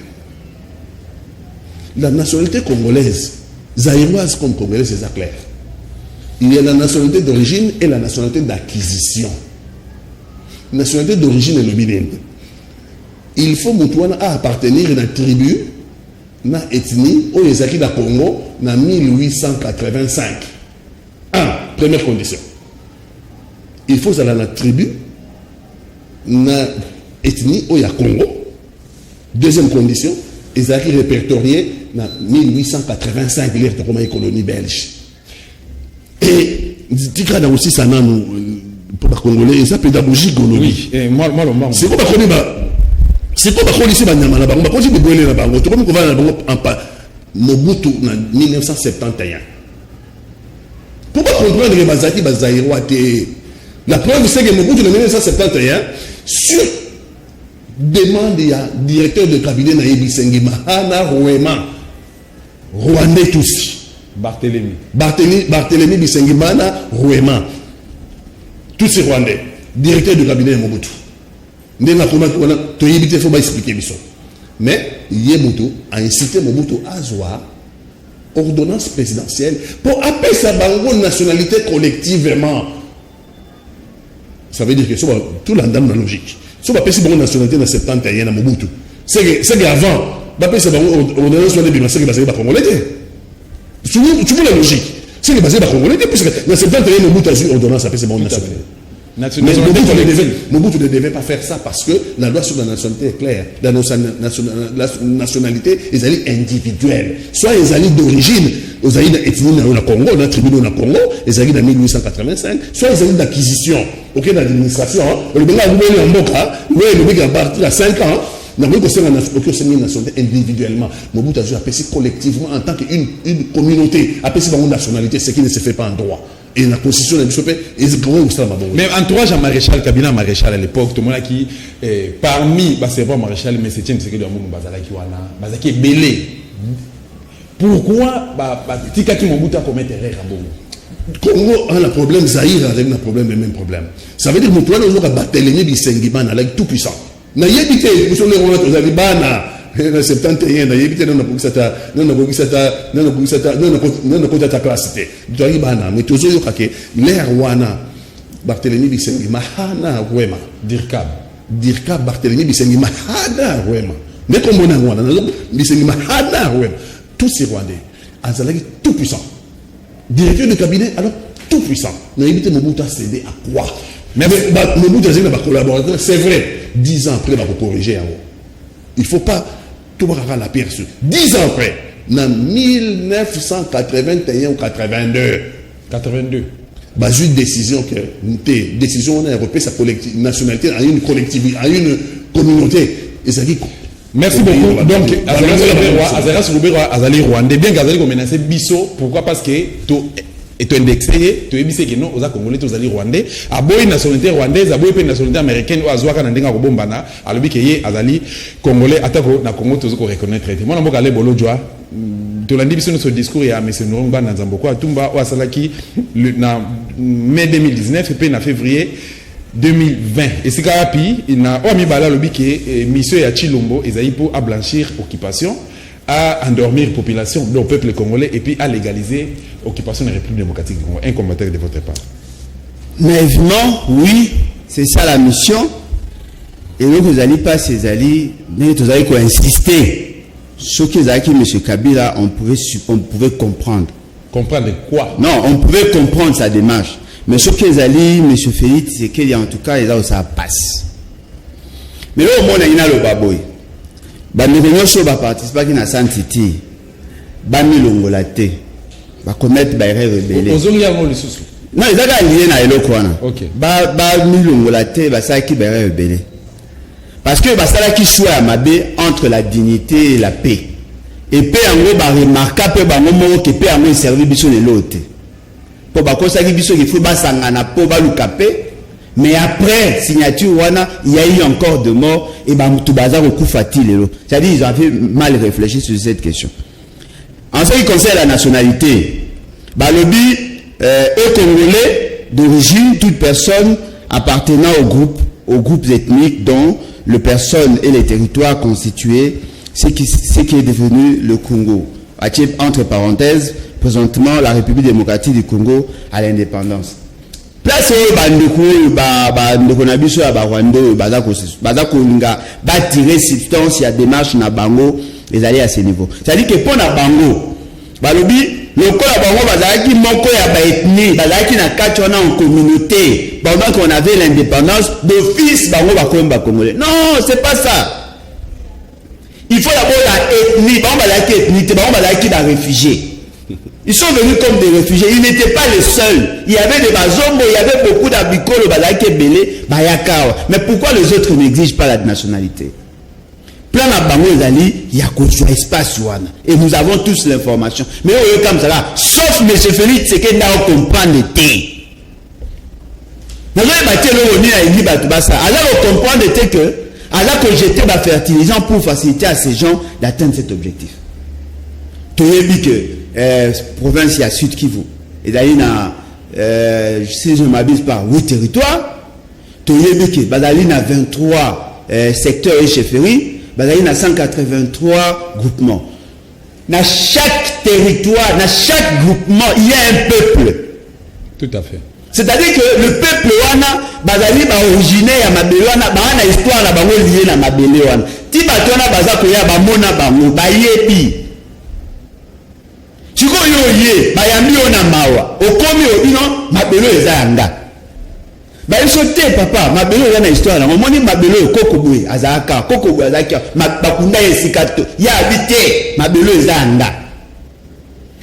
[SPEAKER 2] La nationalité congolaise, zaïroise comme congolaise, c'est clair. Il y a la nationalité d'origine et la nationalité d'acquisition. Nationalité d'origine est le bidin. Il faut appartenir à une tribu, à une ethnie, au Yézaki da Congo, en 1885. Première condition. Il faut aller à la tribu, à une ethnie, au Congo. Deuxième condition, ils ont répertorié en 1885 les colonies belges. Et il y a aussi ça pour les Congolais, ça pédagogie golobi.
[SPEAKER 1] Oui, moi,
[SPEAKER 2] c'est quoi c'est quoi ici Banyama Bango, quand j'ai déboulé la Bango, tout comme on va la Bango en Mobutu en 1971. Pourquoi comprendre les Bazaki Bazaïroate? La preuve c'est que Mobutu en 1971 sur demande du directeur de cabinet Naïbi Sengi Mahana Rouema Rwandais tous Barthélemy Bisengimana Rouema. Tous ces Rwandais, directeur du cabinet de Mobutu. Ndenga koma to yibite faut expliquer biso. Mais Mobutu a incité Mobutu à avoir ordonnance présidentielle pour appeler sa bango nationalité collectivement. Ça veut dire que tout l'endame la logique. Si on appelle sa bango nationalité dans 71 à Mobutu, c'est que avant, appeler sa bango ordonnance c'est que basé par congolais. Tu vois la logique. C'est que basé par congolais puisque dans 71 Mobutu a eu ordonnance appeler sa bango nationalité. Mais Mobutu ne devait pas faire ça parce que la loi sur la nationalité est claire. La nationalité est individuelle. Soit ils allaient d'origine, ils allaient d'ethnie dans le Congo, dans la tribu dans le Congo, ils allaient dans 1885, soit ils allaient d'acquisition, ok, dans l'administration. Le Bénin a ouvert en Boka, le à partir de 5 ans, nous avons une nationalité individuellement. Mobutu a appelé collectivement en tant qu'une communauté, appelé une nationalité, ce qui ne se fait pas en droit. Et la constitution de l'Union
[SPEAKER 1] mais entourage à maréchal, cabinet maréchal à l'époque, tout le monde qui parmi c'est pas maréchal, mais c'est une série de monde bazalaki wana, bazaki belé. Pourquoi Tikati Mobutu a commis erreur à Bongo?
[SPEAKER 2] Congo a un problème, Zaïre a un problème, le même problème. Ça veut dire que nous avons Barthélemy Bisengimana, avec tout puissant. N'a y évité, nous sommes les Rwandais, nous avons Bana. En 71, na yebite na bokisata classe. Doyi bana, mais toujours yoka ke l'air wana Barthélemy Bisengimana hana Rouema. Dirkab Barthélemy Bisengimana hana Rouema. Mais comme on a wana, Bisengimana hana Rouema. Tous ces Rwandais, azalaki tout puissant. Directeur de cabinet, alors tout puissant. Na yebite Mobutu a cédé à quoi? Mais Mobutu a cédé à collaborateur, c'est vrai. 10 ans après, il va corriger en haut. Il ne faut pas la perçue. 10 ans après, en 1981 ou 82, une décision que décision européenne, sa nationalité à une collectivité, à une communauté. Et ça dit.
[SPEAKER 1] Merci beaucoup. Donc, Azaras Azali Rwandais, bien qu'Azali comme menacé Bisso, pourquoi? Parce que et tu indexé, tu es bissé que non, aux Congolais, tu es Rwandais, à boy nationalité rwandaise, à boy nationalité américaine, ou à Zouaka Nandenga Robombana, à l'objet que Azali Congolais, attaque na Congo, tu dois reconnaître. Moi, je vais bolo joie. Tu l'as dit sur notre discours, il y a M. Nourongba Nanzamboko, à Tumba, ou à Salaki, en mai 2019, et puis en février 2020. Et c'est Karapi, il n'a pas mis bala l'objet que mission à Chilombo, et Zaïpo à blanchir occupation, à endormir la population, le peuple congolais, et puis à légaliser l'occupation de la République démocratique du Congo. Un commentaire de votre part.
[SPEAKER 3] Naïvement, oui, c'est ça la mission. Et donc, vous n'allez pas ces alliés, mais vous allez insister. Ce que M. Kabila, on pouvait comprendre.
[SPEAKER 1] Comprendre quoi?
[SPEAKER 3] Non, on pouvait comprendre sa démarche. Mais ce que alliés, M. Félix, c'est qu'il y a en tout cas, ça passe. Mais là, au moins, il y a le baboy. Nous avons participé à la Santiti. Bamilongolate. Va commettre des erreurs rebelles. Non, ils ont lié à l'Elokwana.
[SPEAKER 1] Ok.
[SPEAKER 3] Bamilongolate, ça qui est rebelle. Parce que ça qui choisit à Mabé entre la dignité et la paix. Et paix en gros, remarquable, que paix en gros, servir biso de l'autre. Pour ça qui biso qui faut basangana pour balukape. Mais après signature il y a eu encore de morts et tout bazar au coup fatil. C'est-à-dire ils ont fait mal réfléchi sur cette question. En ce qui concerne la nationalité, Balobi est congolais d'origine, toute personne appartenant aux groupes ethniques dont les personnes et les territoires constitués, ce qui est devenu le Congo. Entre parenthèses, présentement la République démocratique du Congo à l'indépendance. Place où bandeko na biso ya Rwanda bazako linga ba tirer substance ya démarche na bango les aller à ce niveau. C'est-à-dire que pour na bango balobi lokola bango bazaki moko ya ba ethnie bazaki na kati wana en communauté pendant qu'on avait l'indépendance d'office bango ba congolais. Non, c'est pas ça. Il faut d'abord la ethnie, bango bazaki ethnie, bango bazaki ba réfugiés. Ils sont venus comme des réfugiés. Ils n'étaient pas les seuls. Il y avait des bazombo, il y avait beaucoup d'abikolo, bazaki belé, bayakawa. Mais pourquoi les autres n'exigent pas la nationalité? Plein à Bango Zali, il y a un espace ouana. Et nous avons tous l'information. Mais eux comme ça là, sauf M. Félix, c'est qu'il n'a pas compris le thé. Nous avons bâti le roni à Eli Batubasa. Alors on comprend le thé que, alors qu'on jetait des fertilisants pour faciliter à ces gens d'atteindre cet objectif. Tu as dit que province ya Sud Kivu. Et d'ailleurs, si je ne m'abuse pas, 8 territoires. Toyebeke, bazali na 23 secteurs et chefferies, bazali na 183 groupements. Dans chaque territoire, dans chaque groupement, il y a un peuple.
[SPEAKER 1] Tout à fait.
[SPEAKER 3] C'est-à-dire que le peuple wana bazali ba originaire ya mabele wana ba na histoire na bango lié na mabele wana. Ti bato wana baza ko ya ba mona bango ba yebi. Chiko yo ye ba yambi ona mawa. Okomi obino mabele eza yanga. Ba isote papa mabele eza na histoire na moni mabele kokobwe azaka kokobwe azaka bakunda esikato ya habité mabele eza yanga.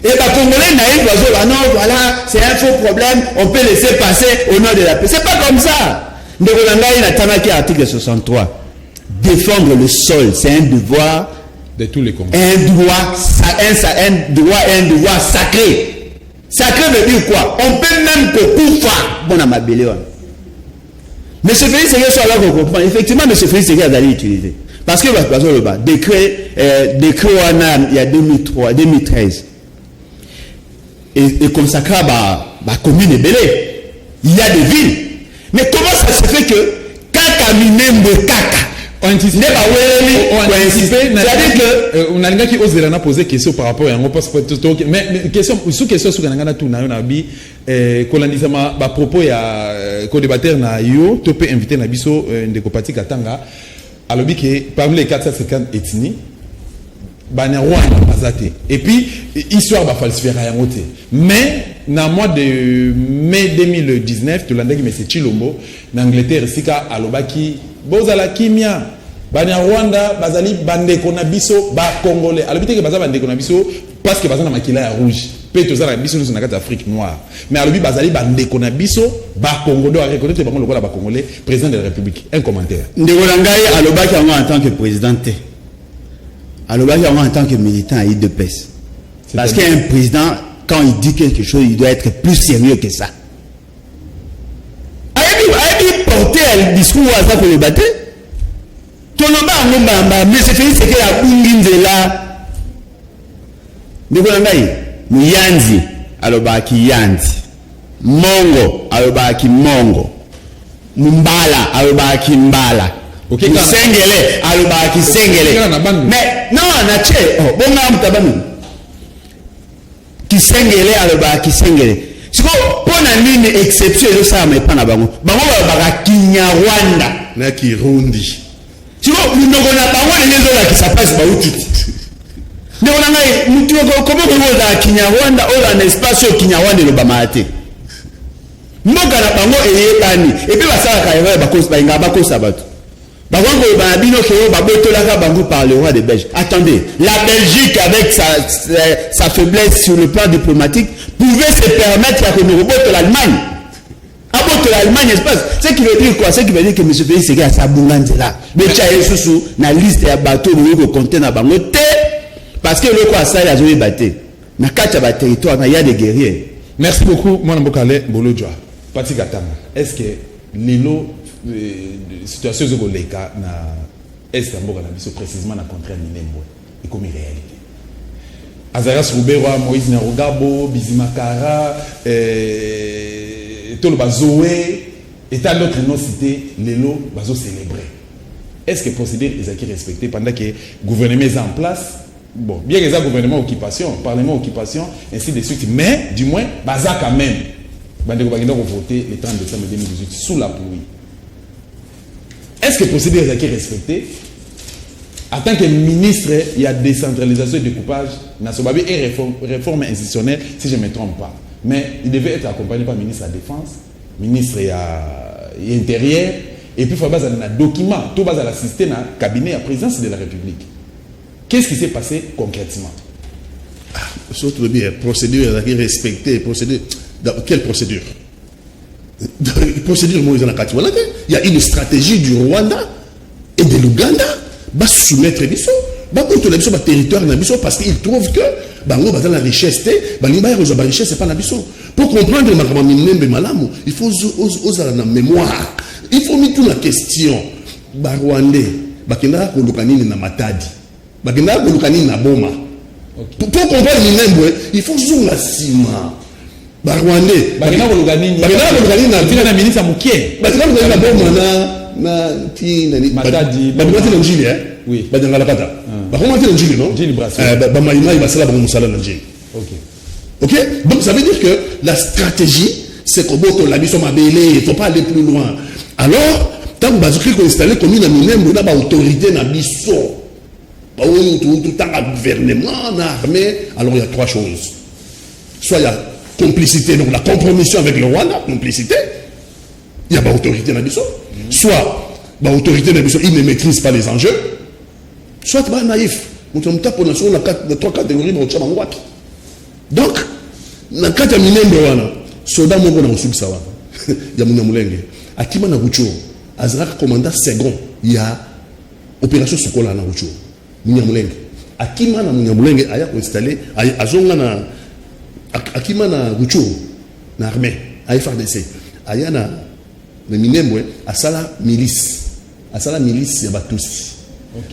[SPEAKER 3] Et bah Congolais naïfs, non, voilà, c'est un faux problème, on peut laisser passer au nom de la paix. C'est pas comme ça. Ndegolangai Natamaki, article 63. Défendre le sol, c'est un devoir
[SPEAKER 1] de tous les Congolais.
[SPEAKER 3] Un droit et un devoir sacré. Sacré veut dire quoi? On peut même que poufa. Bon, à ma belle. Mais ce Félix Ségué soit là qu'on comprend. Effectivement, M. Félix Ségué a d'aller utiliser. Parce que, décret, il y a 2013. Et consacré à la commune de Belé. Il y a des villes. Mais comment ça se fait que Kaka Minembo Kaka
[SPEAKER 1] on anticipe. C'est-à-dire que on a qui ose la poser question par rapport à un poste mais question sous question sur Kananga tout na bi kolandisa ba propos ya co-débatteur na yo to peut inviter na biso ndeko Pati Katanga alobi que parmi les 450 ethnies et puis histoire va falsifier rien côté mais dans le mois de mai 2019 tu l'as dit mais c'est Chilombo en Angleterre sika alobaki bozala kimia bana Rwanda bazali bande konabiso ba congolais alobite que bazali bande konabiso parce que bazana makila ya rouge pe tozala biso nous na Afrique noire mais alobi bazali bande konabiso ba congolais a reconnaître bango lokola ba congolais président de la République. Un commentaire
[SPEAKER 3] ndegolangai alobaki en tant que président. Alors, en tant que militant à IDPS. Parce qu'un président, quand il dit quelque chose, il doit être plus sérieux que ça. A-t-il porté un discours à ça pour le battre? Mais c'est fini, c'est que la Bunginzela. Ndegolangai, Yanzi, alobaki Yanzi. Mongo, alobaki Mongo. Mbala, alobaki Mbala.
[SPEAKER 1] Okay,
[SPEAKER 3] Sengele, alobaki Sengele. Mais non, na che, bon nam tabanu. Ki Sengele alobaki Sengele. Siko pona nini exception yo sa mais pas na bango. Bango ba Kinyarwanda
[SPEAKER 2] na Kirundi.
[SPEAKER 3] Siko munoko na bango lezo la ki ça passe ba utiti. Ne ona ngai mutu ko comment ko za Kinyarwanda ola na espace yo Kinyarwanda lo ba mate. Mboka na bango eyebani et puis ba sala ka yeba ba kosa ba inga ba kosa batu. Par contre, par le roi des Belges. Attendez, la Belgique, avec sa faiblesse sur le plan diplomatique, pouvait se permettre de nous reboter l'Allemagne. Aboter l'Allemagne, espace. Ce qui veut dire quoi? Ce qui veut dire que M. Félix Ségué a sa boulangère là. Mais tu as sous la liste de bateaux qui contiennent à Bangote. Parce que le quoi, ça, il a joué battu. Dans le territoire, il y a des guerriers.
[SPEAKER 1] Merci beaucoup, Mwana Mbokale Bolodjoa. Pati Katanga. Est-ce que Lilo. Situation de l'État na est Mboka na biso précisément na contraire Minembo et comme réalité Azaras Ruberwa Moïse Narogabo Bizimakara tout le bazoé et tant d'autres non cités les lots bazo célébrer. Est-ce que procédure est acquis respecté pendant que le gouvernement est en place? Bon, bien que ça gouvernement occupation, parlement occupation, ainsi de suite, mais du moins baza quand même bandeko bagenda ko voter le 30 décembre 2018 sous la pluie. Est-ce que le procédure est respecté? En tant que ministre, il y a décentralisation et découpage, et réforme institutionnelle, si je ne me trompe pas. Mais il devait être accompagné par le ministre de la Défense, ministre de l'Intérieur, et puis il faut avoir un document, tout va assister dans le cabinet à la présidence de la République. Qu'est-ce qui s'est passé concrètement?
[SPEAKER 2] Surtout bien, procédure est respectée. Quelle procédure? Procédure il y a une stratégie du Rwanda et de l'Ouganda va soumettre biso va contrôler biso ba territoire na biso parce qu'ils trouvent que bango ba la richesse la richesse c'est pas na biso. Pour comprendre makambo minembe malamu il faut oser la mémoire, il faut mettre la question ba Rwandais bakenda ko lukanini na Matadi bakenda ko lukanini na Boma Pour comprendre Minembwe, il faut zoom la cima. Rwandais.
[SPEAKER 1] Bakena bolugani na ministre mukie.
[SPEAKER 2] Bakena bolugani na bomana na tinani
[SPEAKER 1] Matadi.
[SPEAKER 2] Bakena na njili
[SPEAKER 1] Oui.
[SPEAKER 2] Badanga la kata. Bakoma na njili non?
[SPEAKER 1] Njili brasse.
[SPEAKER 2] Ba maïma il va sala ba musala na njili. OK? Donc ça veut dire que la stratégie c'est que boto la biso mabele, il faut pas aller plus loin. Alors, tant que bazoki ko installer commune na Minembwe na ba autorité na biso. Ba tout le gouvernement, na armée, alors il y a trois choses. Soit il y a complicité, donc la compromission avec le Rwanda, complicité, il y a l'autorité Nabiso. Soit l'autorité Nabiso, il ne maîtrise pas les enjeux, soit il est naïf. On tape pour la trois catégories, donc, dans le cas de Minembwe, soldat Mongo na Osubi Sawa, il y a Mounamulenge, Akima na Rucho, Azrak commandant second, il y a opération Sokola na Rucho, Mounamulenge. Akima na Mounamulenge, il y a installé, Azonga na Akima na Rucho, na armée, à FRDC, aya na Minembwe, asala milice, ya Batusi.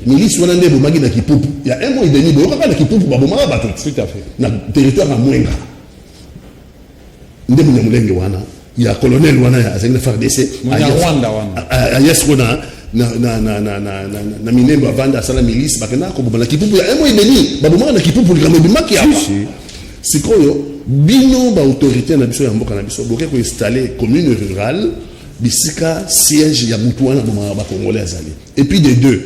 [SPEAKER 2] Milice wana nde bomagi na Kipupu. Il y a un mois et demi, boyoka na Kipupu, babomaka Batusi.
[SPEAKER 1] Tout à fait.
[SPEAKER 2] Na territoire à Mwenga. Nde Munyamulenge wana, il y a colonel wana ya azali na FRDC.
[SPEAKER 1] Rwanda wana.
[SPEAKER 2] Yes wana na Minembwe avanda asala milice, bakena ko bomana Kipupu. Il y a un mois et demi, babomaka na Kipupu likambo bimaki hapa. Sikoyo bino ba autorité na biso ya mboka na biso boke ko installer commune rurale bisika siège ya mutuana ba congolais azali. Et puis des deux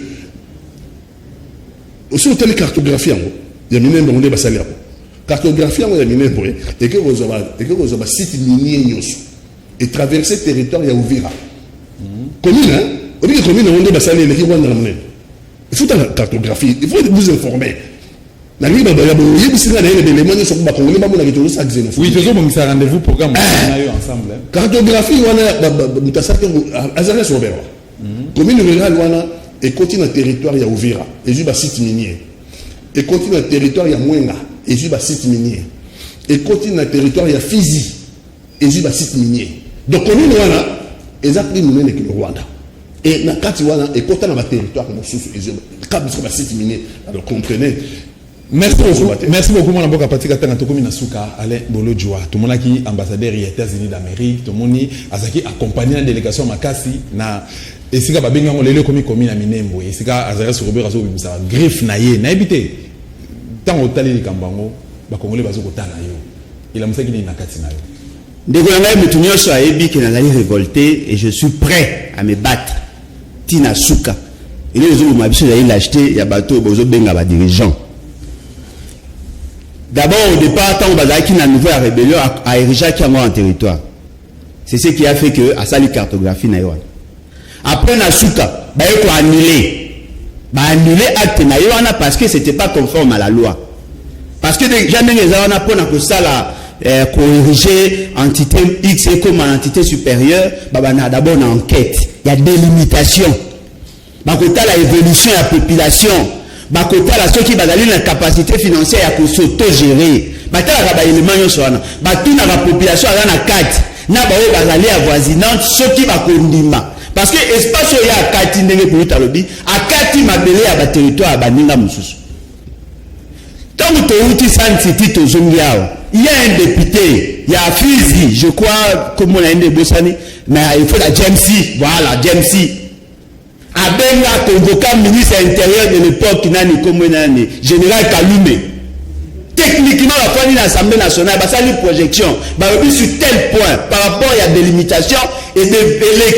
[SPEAKER 2] aussi hôtel cartographie yango ya Minembwe nde basali hapo cartographie yango ya Minembwe et que vous avez site minier nyonso et traverser territoire ya Uvira commune hein obi commune nde basali le ki wanda na Minembwe il faut la cartographie il faut vous informer. Oui, tu as
[SPEAKER 1] rendez-vous programme ensemble.
[SPEAKER 2] Cartographie, commune rurale, et continue le territoire, il y a Ouvira, et il y a site minier. Et continue le territoire, il y a Mwenga, et il y a site minier. Et continue le territoire, il y a Fizi, et il y a site minier. Donc, commune rurale, ils ont pris le Rwanda. Et dans le territoire, il y a site minier. Alors, comprenez.
[SPEAKER 1] Merci beaucoup mon amboka patika tanga tokomi na suka Alain Bolo Joa tout mon aki ambassadeur des États-Unis d'Amérique tout moni azaki accompagné la délégation makasi na esika babenga ngo lelo komi na Minembwe esika azara sur Robert azo bimisa griffe na ye na ebité tango tali likambango ba congolais bazo kotala yo il a musaki ni nakati na yo
[SPEAKER 3] ndeko ngai mutu nyonso ayebi ke nazali révolté et je suis prêt à me battre tina suka il est zo mabiso ya l'acheter ya bateau bozo benga ba dirigeant. D'abord, au départ, tant que la nouvelle rébellion a érigé en territoire. C'est ce qui a fait que à ça les cartographies naïwan. Après Nasuka, bah il faut annuler acte naïwan parce que c'était pas conforme à la loi. Parce que jamais les gens n'ont pas ça là corriger entité X et comme entité supérieure, bah d'abord une enquête. Il y a des limitations. Bah côté la évolution de la population. Bakota la ceux qui bazali la capacité financière à s'auto-gérer. Batala ba élément nyonso wana. Batuna la population ala na kati. Na ba o bazali avoisinante ceux qui ba kondima. Parce que espace ya kati ndenge pour talobi, akati mabele ya ba territoire ba ninga mususu. Tant que tu uti santi to zongiao. Il y a un député, il y a Fizi, je crois comme on a une Bossani, mais il faut la Jamsi, voilà, Jamsi. Abenga convoquant ministre intérieur de l'époque général Kalume. Techniquement, la famille de l'Assemblée nationale, ça une projection. Sur tel point, par rapport à des limitations et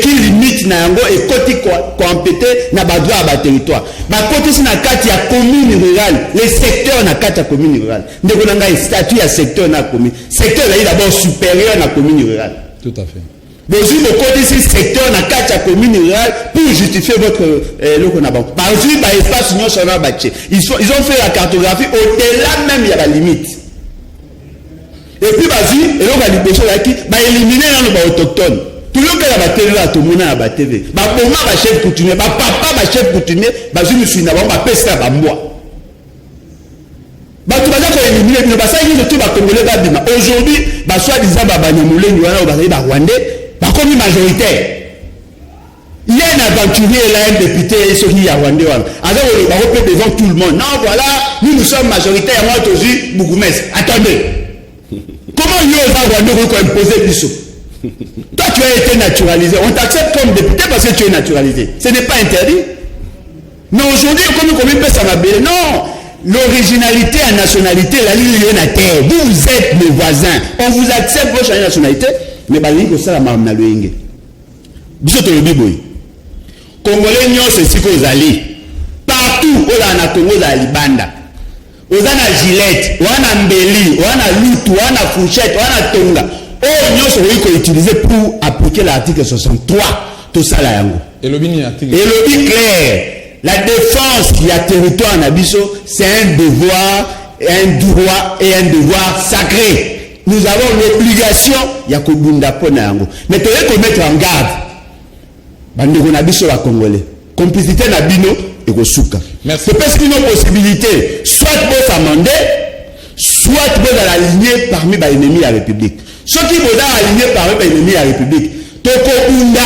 [SPEAKER 3] qui limite et côté compété na droit à territoire. Côté si na carte ya commune rurale, les secteurs na carte ya commune rurale. Ndeko nanga statut ya secteur na commune. Secteur là d'abord supérieur na commune rurale.
[SPEAKER 1] Tout à fait.
[SPEAKER 3] Vous avez côté ce secteur na kati ya commune rurale pour justifier votre par exemple espace union sur la ils ont fait la cartographie au-delà même il y a la limite et puis vas-y et donc la libération là qui éliminer les autochtones tout le monde va télé là tout le monde va TV bah comment va chef coutumier bah papa va chef coutumier bah je me suis n'a pas pester à moi bah tu vas dire que éliminer bah ça il est tout va congolais va bima aujourd'hui bah soit disant bah banyamulé ni wana ba rwandais bah comme majoritaire Il y a un aventurier là, un député, qui a Rwandais. Alors, on va repérer devant tout le monde. Non, voilà, nous sommes majoritaires, moi aussi, Bougoumès. Attendez. Comment il y a Rwandais qui a imposé Bissot? Toi, tu as été naturalisé. On t'accepte comme député parce que tu es naturalisé. Ce n'est pas interdit. Mais aujourd'hui, combien peut ça m'appelle? Non. L'originalité à nationalité, la ligne est à terre. Vous êtes mes voisins. On vous accepte pour changer de nationalité. Mais que ça, la marne le inge. Bissot le biboy. Congolais nyon c'est si qu'on allait partout où la Congo za libanda. Ozana Gillette, wana mbeli, wana lutu, wana fourchette, wana tonga. Oh nyon c'est qu'on utiliser pour appliquer l'article 63 tout ça là yango.
[SPEAKER 1] Et le bini article.
[SPEAKER 3] Et le bini clair. La défense qui a territoire en Abisso, c'est un devoir, un droit et un devoir sacré. Nous avons l'obligation ya kobunda pona yango. Mais tu dois mettre en garde. Bandeko na biso la Congolais. Complicité na bino et ko souka.
[SPEAKER 1] Merci.
[SPEAKER 3] C'est parce qu'il y a une possibilité, soit vous amender, soit vous aligner parmi les ennemis de la République. Ceux qui vont aligner parmi les ennemis de la République, Toko Unda,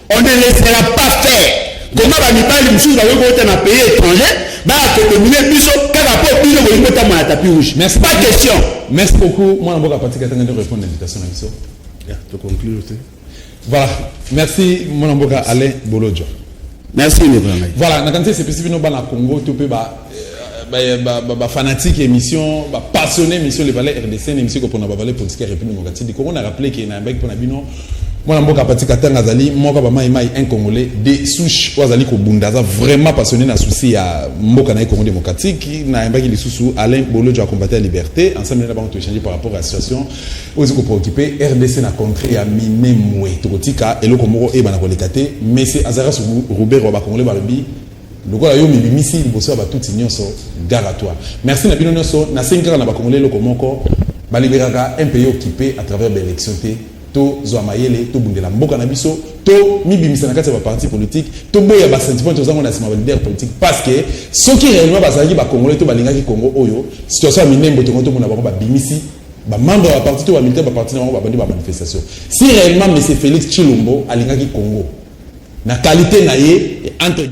[SPEAKER 3] on ne laissera pas faire. Comment va nous parler de choses dans un pays étranger, va dominer biso, car après bino vous mettez dans la tapis rouge. Merci. Pas de question.
[SPEAKER 1] Merci beaucoup. Moi, je vais répondre à l'invitation à l'émission.
[SPEAKER 2] Tu conclure aussi.
[SPEAKER 1] Voilà, merci mon amboka Alain Bolodjo.
[SPEAKER 3] Merci mes frères.
[SPEAKER 1] Voilà, na kanté c'est spécifique no bana Congo to pe fanatique émission, passionné émission les valeurs RDC émission ko pona valeurs politique République démocratique du Congo. On a rappelé que na bec pona bino mon amboka patika tanga zali moka ba mai un Congolais des souches wazali ko bundaza vraiment passionné na souci ya mboka na Congo démocratique na mbaki li susu Alain Bolodjo a combattu la liberté ensemble na ba on te changer par rapport à la situation aux ko préoccupé RDC na contre ya minemwe tokotika eloko moko e bana ko lekate mais c'est Azara Robert wa ba Congolais ba lobi lokola yo mibimisi liboso ba tout nyonso gare à toi. Merci na bino nyonso na 5 ans na ba Congolais loko moko ba libéraka un pays occupé à travers l'élection to Zouamayele, to Bundela Mboka na biso, to mibimisa na kati ya parti politique, to boya ba sentiment to zango na sima ba leader politique parce que ceux qui réellement bazali ba Congolais to balingaki Congo oyo, situation ya minembo to ngoto mona ba bimisi ba membre ya parti to ba militaire ba parti na ba bandi ba manifestation. Si réellement monsieur Félix Tshilombo alingaki Congo na qualité na ye entre